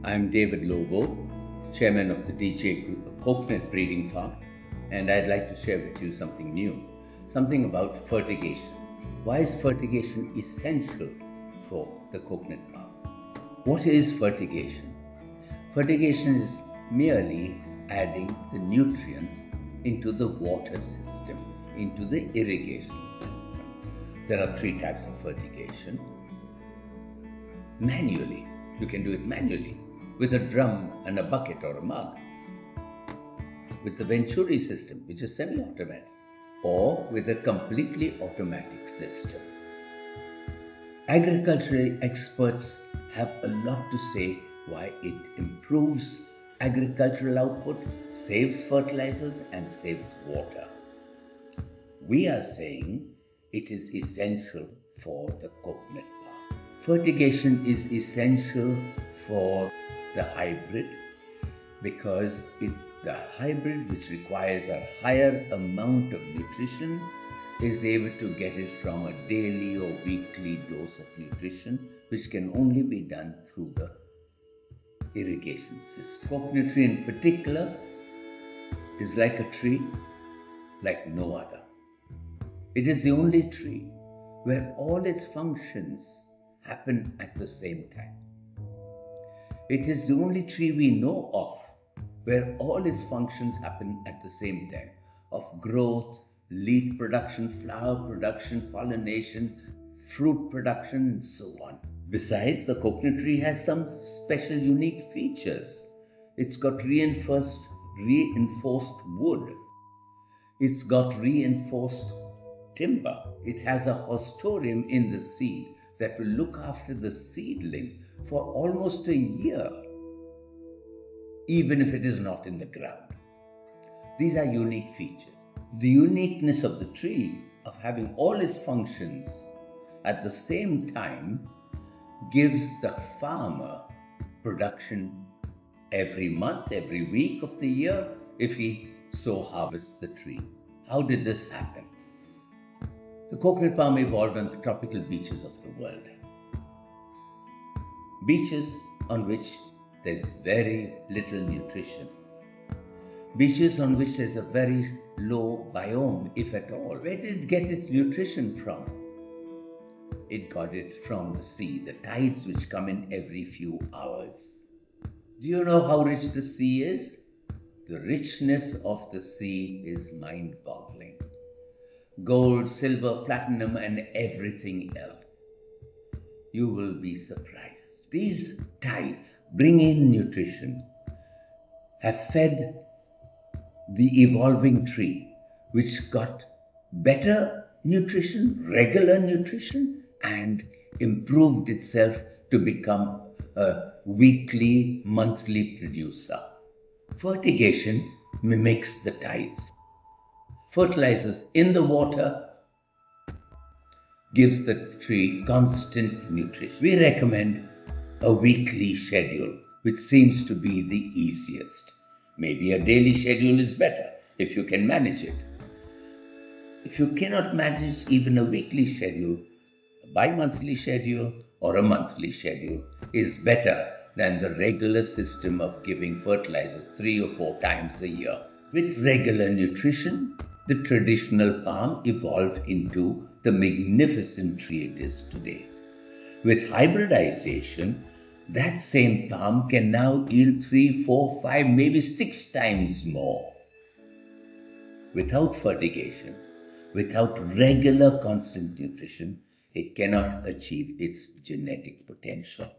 I'm David Lobo, chairman of the Deejay Coconut Breeding Farm, and I'd like to share with you something new, something about fertigation. Why is fertigation essential for the coconut palm? What is fertigation? Fertigation is merely adding the nutrients into the water system, into the irrigation. There are three types of fertigation. Manually, you can do it manually with a drum and a bucket or a mug, with the Venturi system, which is semi-automatic, or with a completely automatic system. Agricultural experts have a lot to say why it improves agricultural output, saves fertilizers, and saves water. We are saying it is essential for the coconut palm. Fertigation is essential for the hybrid because the hybrid, which requires a higher amount of nutrition, is able to get it from a daily or weekly dose of nutrition, which can only be done through the irrigation system. Coconut tree in particular is like a tree like no other. It is the only tree where all its functions happen at the same time. It is the only tree we know of where all its functions happen at the same time, of growth, leaf production, flower production, pollination, fruit production, and so on. Besides, the coconut tree has some special unique features. It's got reinforced wood. It's got reinforced timber. It has a hostorium in the seed that will look after the seedling for almost a year, even if it is not in the ground. These are unique features. The uniqueness of the tree, of having all its functions at the same time, gives the farmer production every month, every week of the year, if he so harvests the tree. How did this happen? The coconut palm evolved on the tropical beaches of the world. Beaches on which there's very little nutrition. Beaches on which there's a very low biome, if at all. Where did it get its nutrition from? It got it from the sea, the tides which come in every few hours. Do you know how rich the sea is? The richness of the sea is mind-boggling. Gold, silver, platinum, and everything else. You will be surprised. These tides bring in nutrition, have fed the evolving tree, which got better nutrition, regular nutrition, and improved itself to become a weekly, monthly producer. Fertigation mimics the tides. Fertilizers in the water gives the tree constant nutrition. We recommend a weekly schedule, which seems to be the easiest. Maybe a daily schedule is better if you can manage it. If you cannot manage even a weekly schedule, a bi-monthly schedule or a monthly schedule is better than the regular system of giving fertilizers 3 or 4 times a year. With regular nutrition, the traditional palm evolved into the magnificent tree it is today. With hybridization, that same palm can now yield 3, 4, 5, maybe 6 times more. Without fertigation, without regular constant nutrition, it cannot achieve its genetic potential.